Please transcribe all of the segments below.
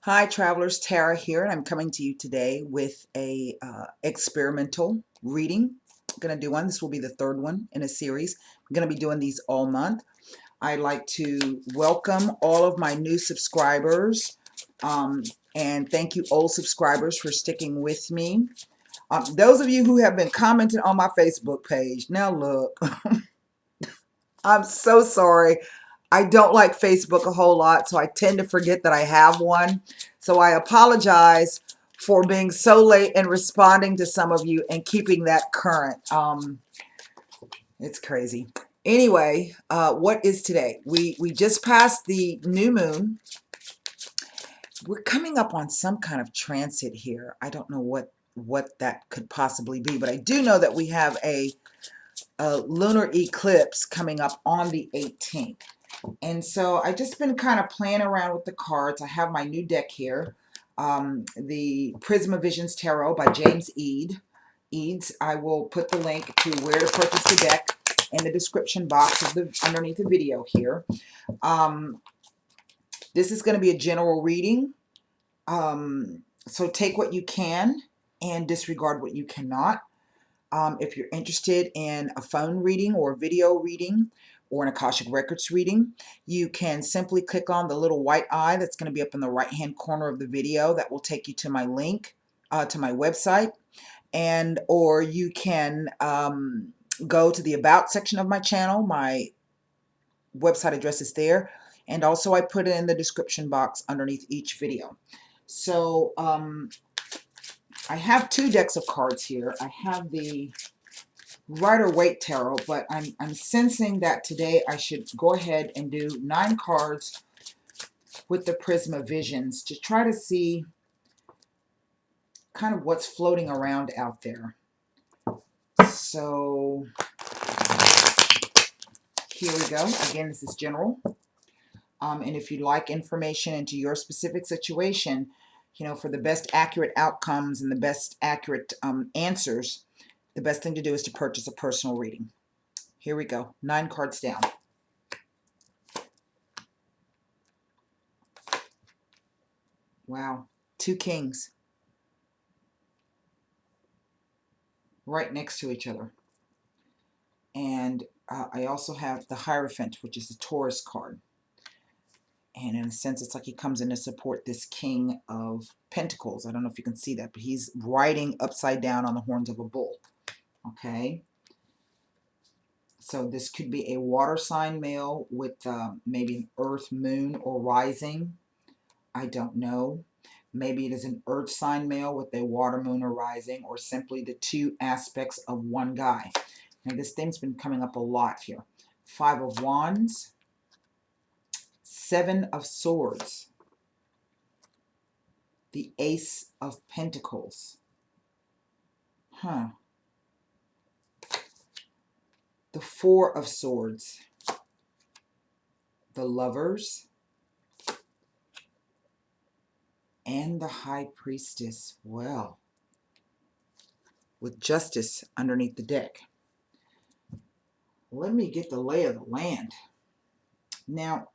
Hi travelers, Tara here, and I'm coming to you today with a experimental reading. I'm going to do one. This will be the third one in a series. I'm going to be doing these all month. I'd like to welcome all of my new subscribers, um, and thank you old subscribers for sticking with me. Those of you who have been commenting on my Facebook page, now look, I'm so sorry. I don't like Facebook a whole lot, so I tend to forget that I have one. So I apologize for being so late and responding to some of you and keeping that current. It's crazy. Anyway, what is today? We just passed the new moon. We're coming up on some kind of transit here. I don't know what that could possibly be, but I do know that we have a lunar eclipse coming up on the 18th. And so I just been kind of playing around with the cards. I have my new deck here, the Prisma Visions Tarot by James Eads. I will put the link to where to purchase the deck in the description box of underneath the video here. This is going to be a general reading, so take what you can and disregard what you cannot. If you're interested in a phone reading or a video reading or an Akashic Records reading, you can simply click on the little white eye that's going to be up in the right hand corner of the video. That will take you to my link to my website, and or you can go to the About section of my channel. My website address is there, and also I put it in the description box underneath each video. So I have two decks of cards here. I have the Rider-Waite Tarot, but I'm sensing that today I should go ahead and do 9 cards with the Prisma Visions to try to see kind of what's floating around out there. So here we go. Again, this is general. And if you'd like information into your specific situation, you know, for the best accurate outcomes and the best accurate answers, the best thing to do is to purchase a personal reading. Here we go. 9 cards down. Wow. 2 kings right next to each other. And I also have the Hierophant, which is the Taurus card. And in a sense, it's like he comes in to support this King of Pentacles. I don't know if you can see that, but he's riding upside down on the horns of a bull. Okay. So this could be a water sign male with maybe an earth, moon, or rising. I don't know. Maybe it is an earth sign male with a water, moon, or rising, or simply the 2 aspects of one guy. Now this thing's been coming up a lot here. 5 of Wands, 7 of Swords, the Ace of Pentacles. The 4 of Swords, the Lovers, and the High Priestess. Well, with Justice underneath the deck. Let me get the lay of the land. Now,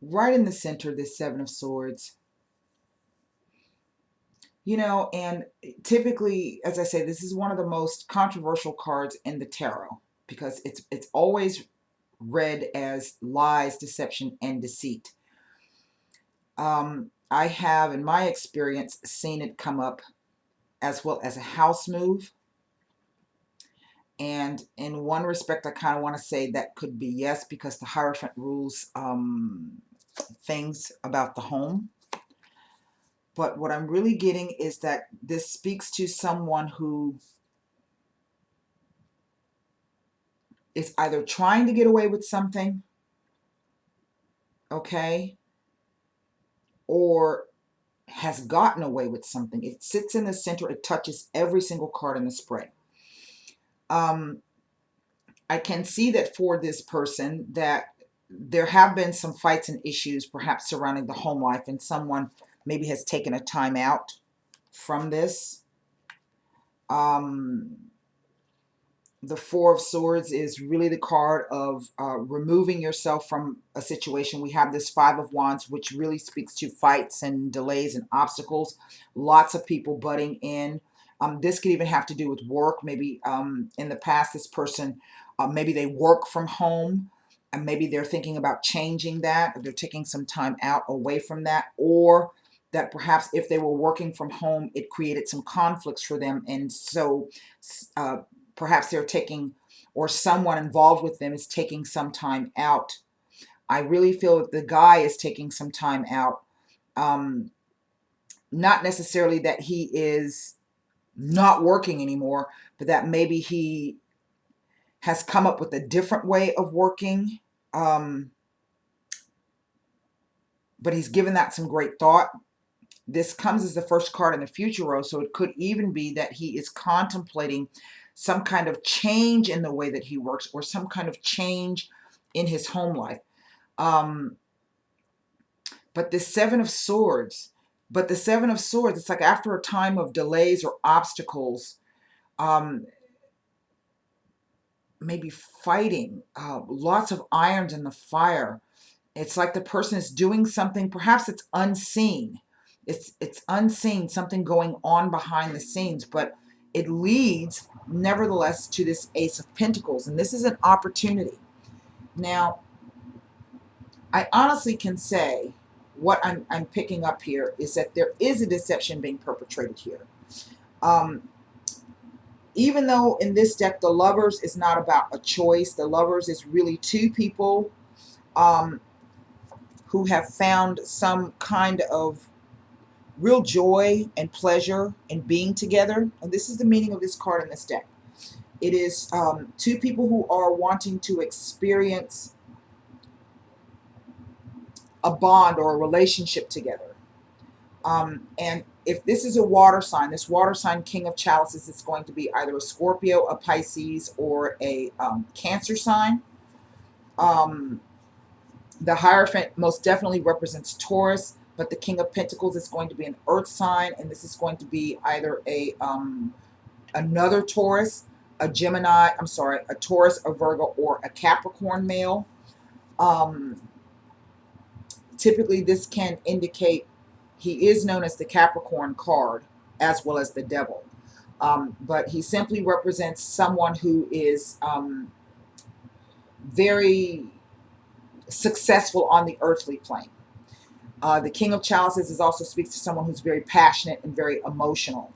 right in the center, this 7 of Swords. You know, and typically, as I say, this is one of the most controversial cards in the tarot because it's always read as lies, deception, and deceit. I have, in my experience, seen it come up as well as a house move. And in one respect, I kind of want to say that could be yes, because the Hierophant rules things about the home. But what I'm really getting is that this speaks to someone who is either trying to get away with something, okay, or has gotten away with something. It sits in the center. It touches every single card in the spread. I can see that for this person that there have been some fights and issues perhaps surrounding the home life, and someone maybe has taken a time out from this. The Four of Swords is really the card of removing yourself from a situation. We have this Five of Wands, which really speaks to fights and delays and obstacles. Lots of people butting in. This could even have to do with work. Maybe in the past, this person, maybe they work from home, and maybe they're thinking about changing that, or they're taking some time out away from that, or that perhaps if they were working from home, it created some conflicts for them. And so uh, perhaps they're taking, or someone involved with them is taking some time out. I really feel that the guy is taking some time out. Not necessarily that he is not working anymore, but that maybe he has come up with a different way of working. But he's given that some great thought. This comes as the first card in the future row, so it could even be that he is contemplating some kind of change in the way that he works, or some kind of change in his home life. But the Seven of Swords, it's like after a time of delays or obstacles, maybe fighting, lots of irons in the fire. It's like the person is doing something, perhaps it's unseen. It's unseen, something going on behind the scenes, but it leads nevertheless to this Ace of Pentacles, and this is an opportunity. Now, I honestly can say what I'm picking up here is that there is a deception being perpetrated here. Even though in this deck the Lovers is not about a choice, the Lovers is really two people who have found some kind of real joy and pleasure in being together. And this is the meaning of this card in this deck. It is two people who are wanting to experience a bond or a relationship together. And if this is a water sign, this water sign, King of Chalices, is going to be either a Scorpio, a Pisces, or a Cancer sign. The Hierophant most definitely represents Taurus, but the King of Pentacles is going to be an Earth sign, and this is going to be either a another Taurus, a Gemini, a Taurus, a Virgo, or a Capricorn male. Typically, this can indicate he is known as the Capricorn card as well as the Devil. But he simply represents someone who is very successful on the earthly plane. The King of Chalices also speaks to someone who's very passionate and very emotional.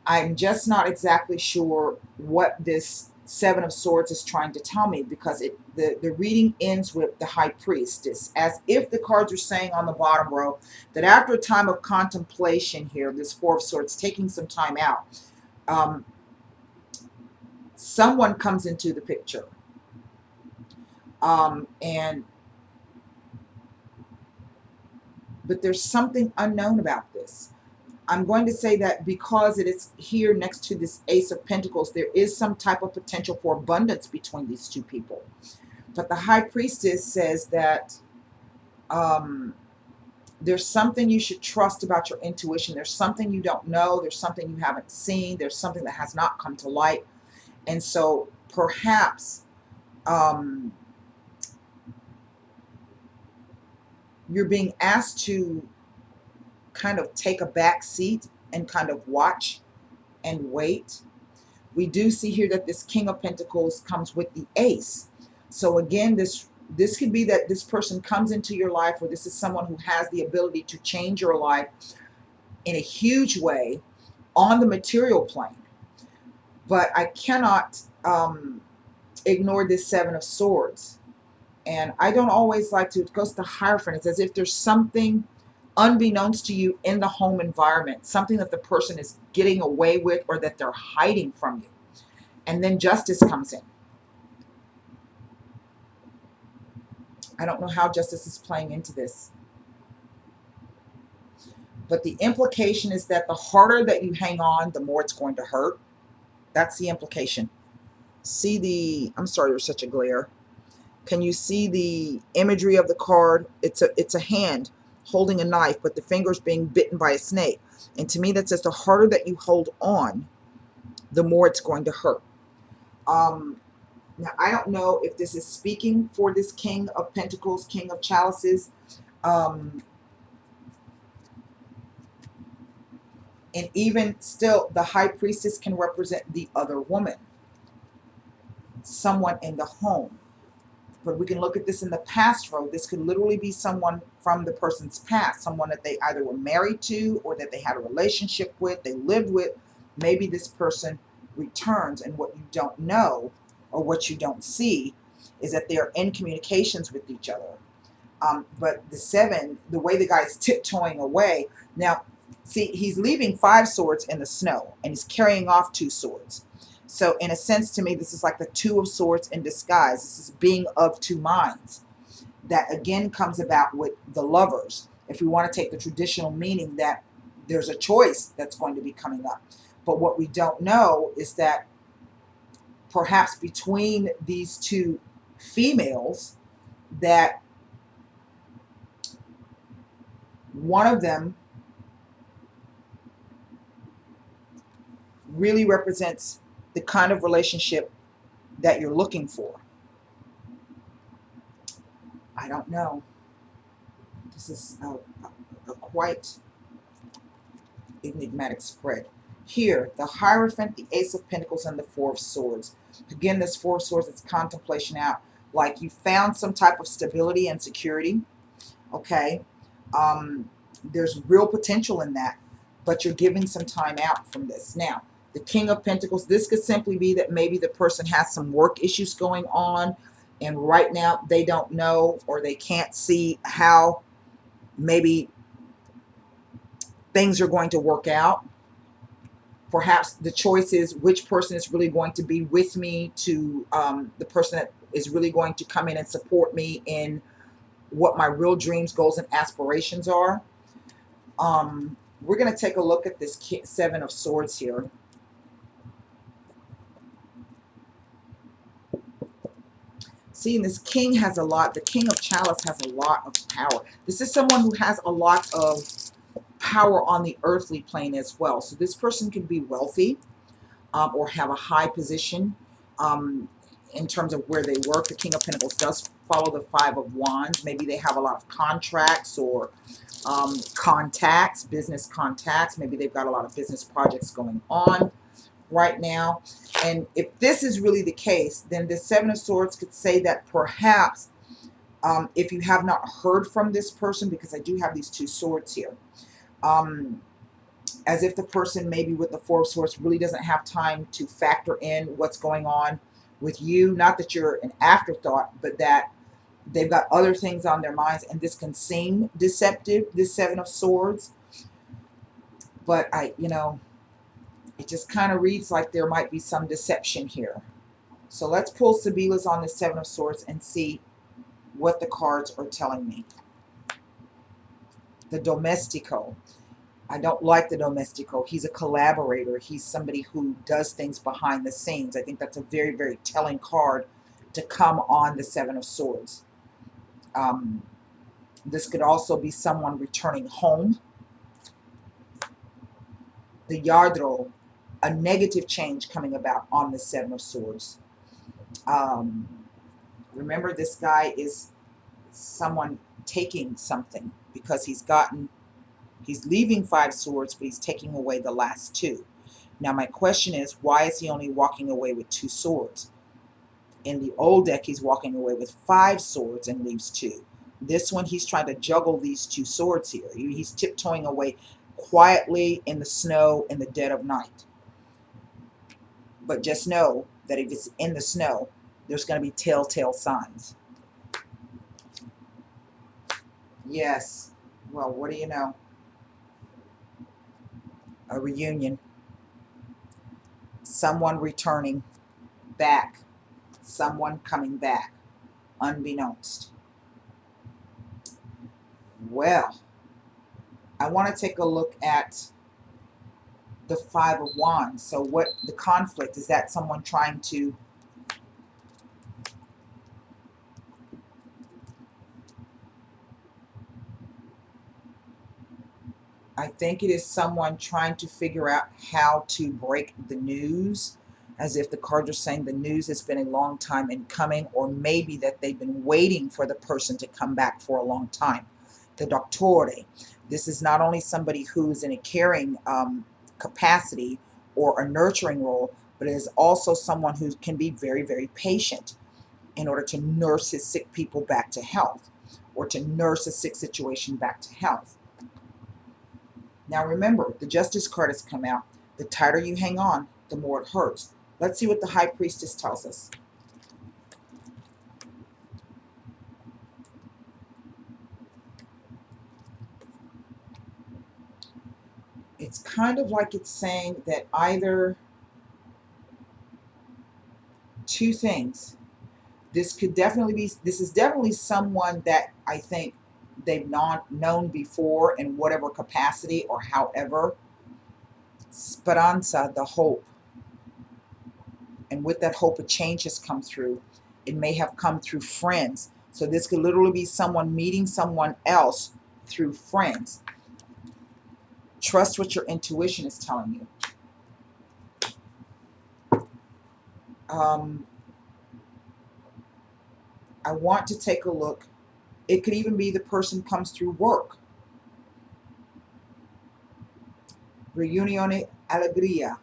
I'm just not exactly sure what this Seven of Swords is trying to tell me, because the reading ends with the High Priestess, as if the cards are saying on the bottom row that after a time of contemplation here, this Four of Swords taking some time out, someone comes into the picture. But there's something unknown about this. I'm going to say that because it is here next to this Ace of Pentacles, there is some type of potential for abundance between these two people. But the High Priestess says that there's something you should trust about your intuition. There's something you don't know. There's something you haven't seen. There's something that has not come to light. And so perhaps you're being asked to kind of take a back seat and kind of watch and wait. We do see here that this King of Pentacles comes with the Ace. So again, this could be that this person comes into your life, or this is someone who has the ability to change your life in a huge way on the material plane. But I cannot ignore this Seven of Swords. And I don't always like to, it goes to Hierophant. It's as if there's something unbeknownst to you in the home environment, something that the person is getting away with or that they're hiding from you. And then Justice comes in. I don't know how Justice is playing into this. But the implication is that the harder that you hang on, the more it's going to hurt. That's the implication. See the, I'm sorry, there's such a glare. Can you see the imagery of the card? It's a hand holding a knife, but the finger's being bitten by a snake. And to me, that says the harder that you hold on, the more it's going to hurt. Now, I don't know if this is speaking for this King of Pentacles, King of Chalices. Um, and even still, the High Priestess can represent the other woman, someone in the home. But we can look at this in the past row. This could literally be someone from the person's past, someone that they either were married to or that they had a relationship with, they lived with. Maybe this person returns, and what you don't know or what you don't see is that they're in communications with each other. But the seven, the way the guy's tiptoeing away, now, see, he's leaving 5 swords in the snow, and he's carrying off 2 swords. So in a sense, to me, this is like the 2 of Swords in disguise. This is being of 2 minds. That again comes about with the lovers. If we want to take the traditional meaning that there's a choice that's going to be coming up. But what we don't know is that perhaps between these 2 females, that one of them really represents the kind of relationship that you're looking for. I don't know. This is a quite enigmatic spread. Here, the Hierophant, the Ace of Pentacles, and the 4 of Swords. Again, this 4 of Swords, it's contemplation out. Like you found some type of stability and security. Okay. There's real potential in that, but you're giving some time out from this. Now, the King of Pentacles, this could simply be that maybe the person has some work issues going on, and right now they don't know or they can't see how maybe things are going to work out. Perhaps the choice is which person is really going to be with me, to the person that is really going to come in and support me in what my real dreams, goals, and aspirations are. We're going to take a look at this 7 of Swords here. See, this king has a lot. The King of Chalice has a lot of power. This is someone who has a lot of power on the earthly plane as well. So this person could be wealthy or have a high position in terms of where they work. The King of Pentacles does follow the 5 of Wands. Maybe they have a lot of contracts or contacts, business contacts. Maybe they've got a lot of business projects going on right now. And if this is really the case, then the 7 of Swords could say that perhaps if you have not heard from this person, because I do have these 2 swords here, as if the person maybe with the 4 of Swords really doesn't have time to factor in what's going on with you. Not that you're an afterthought, but that they've got other things on their minds, and this can seem deceptive, this 7 of Swords. But it just kind of reads like there might be some deception here. So let's pull Sibila's on the 7 of Swords and see what the cards are telling me. The Domestico. I don't like the Domestico. He's a collaborator. He's somebody who does things behind the scenes. I think that's a very, very telling card to come on the 7 of Swords. This could also be someone returning home. The Yardro, a negative change coming about on the 7 of Swords. Remember, this guy is someone taking something because he's leaving 5 swords, but he's taking away the last 2. Now, my question is, why is he only walking away with 2 swords? In the old deck, he's walking away with 5 swords and leaves 2. This one, he's trying to juggle these 2 swords here. He's tiptoeing away quietly in the snow in the dead of night. But just know that if it's in the snow, there's going to be telltale signs. Yes. Well, what do you know? A reunion. Someone returning back. Someone coming back. Unbeknownst. Well, I want to take a look at the 5 of Wands. So what the conflict is, that someone trying to I think it is someone trying to figure out how to break the news as if the cards are saying the news has been a long time in coming, or maybe that they've been waiting for the person to come back for a long time. The Doctore. This is not only somebody who's in a caring capacity or a nurturing role, but it is also someone who can be very, very patient in order to nurse his sick people back to health, or to nurse a sick situation back to health. Now remember, the Justice card has come out. The tighter you hang on, the more it hurts. Let's see what the High Priestess tells us. It's kind of like it's saying that either two things. This is definitely someone that I think they've not known before in whatever capacity or however. Speranza, the hope. And with that hope, a change has come through. It may have come through friends. So this could literally be someone meeting someone else through friends. Trust what your intuition is telling you. I want to take a look. It could even be the person comes through work. Reunione alegria.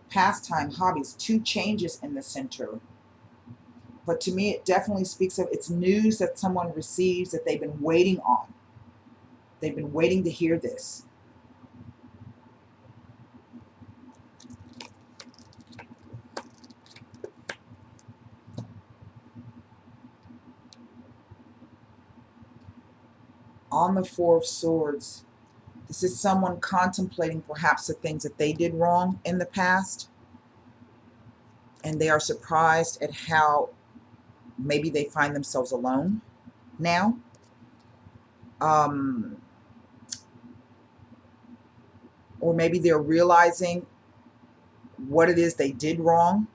Pastime, hobbies, two changes in the center. But to me, it definitely speaks of it's news that someone receives that they've been waiting on. They've been waiting to hear this. On the Four of Swords, this is someone contemplating perhaps the things that they did wrong in the past, and they are surprised at how maybe they find themselves alone now. Or maybe they're realizing what it is they did wrong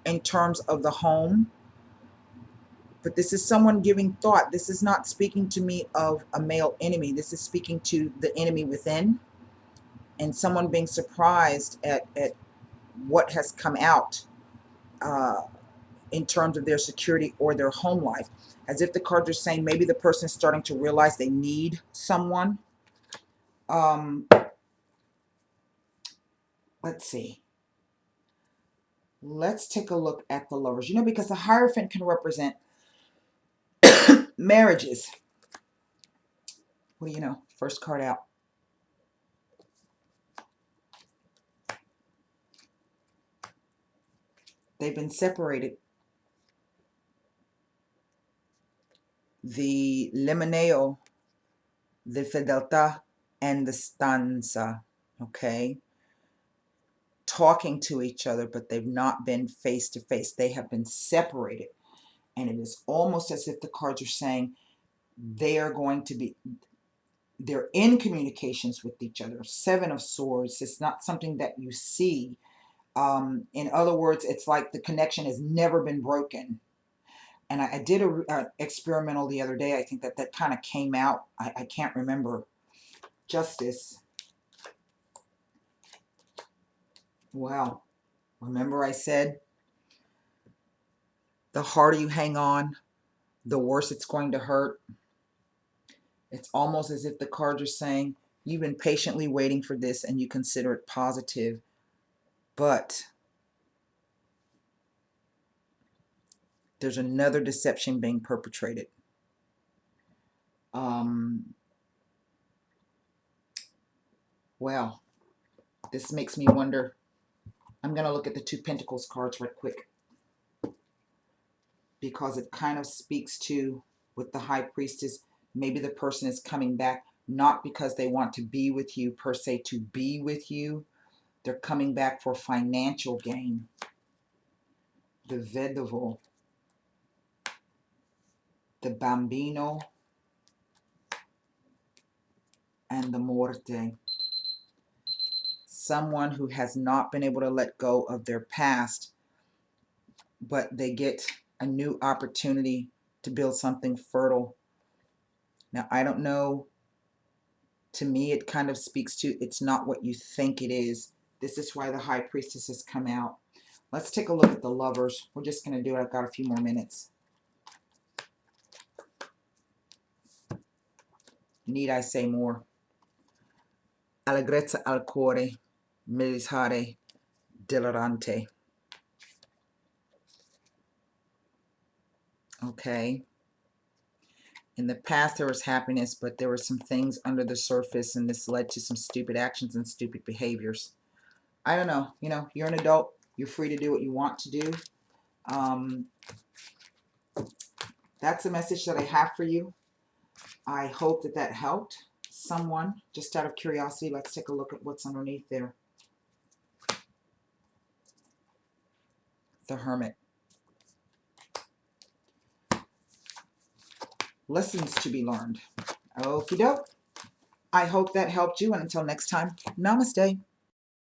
in terms of the home. But this is someone giving thought. This is not speaking to me of a male enemy. This is speaking to the enemy within, and someone being surprised at what has come out in terms of their security or their home life. As if the cards are saying maybe the person is starting to realize they need someone. Let's see. Let's take a look at the Lovers. You know, because the Hierophant can represent marriages. What do you know? First card out. They've been separated. The Limoneo, the Fedeltà, and the Stanza. Okay? Talking to each other, but they've not been face to face. They have been separated. And it is almost as if the cards are saying they are going to be, they're in communications with each other. Seven of Swords. It's not something that you see. In other words, it's like the connection has never been broken. And I did a experimental the other day. I think that kind of came out. I can't remember. Justice. Well, remember I said the harder you hang on, the worse it's going to hurt. It's almost as if the cards are saying you've been patiently waiting for this and you consider it positive, but there's another deception being perpetrated. Well, this makes me wonder. I'm going to look at the Two Pentacles cards right quick, because it kind of speaks to, with the High Priestess, maybe the person is coming back not because they want to be with you per se to be with you. They're coming back for financial gain. The Vedovo, the Bambino, and the Morte. Someone who has not been able to let go of their past, but they get a new opportunity to build something fertile. Now, I don't know. To me, it kind of speaks to it's not what you think it is. This is why the High Priestess has come out. Let's take a look at the Lovers. We're just going to do it. I've got a few more minutes. Need I say more? Allegrezza al cuore, militare, delirante. Okay. In the past, there was happiness, but there were some things under the surface, and this led to some stupid actions and stupid behaviors. I don't know. You know, you're an adult. You're free to do what you want to do. That's the message that I have for you. I hope that that helped someone. Just out of curiosity, let's take a look at what's underneath there. The Hermit. Lessons to be learned. Okie doke. I hope that helped you, and until next time, namaste.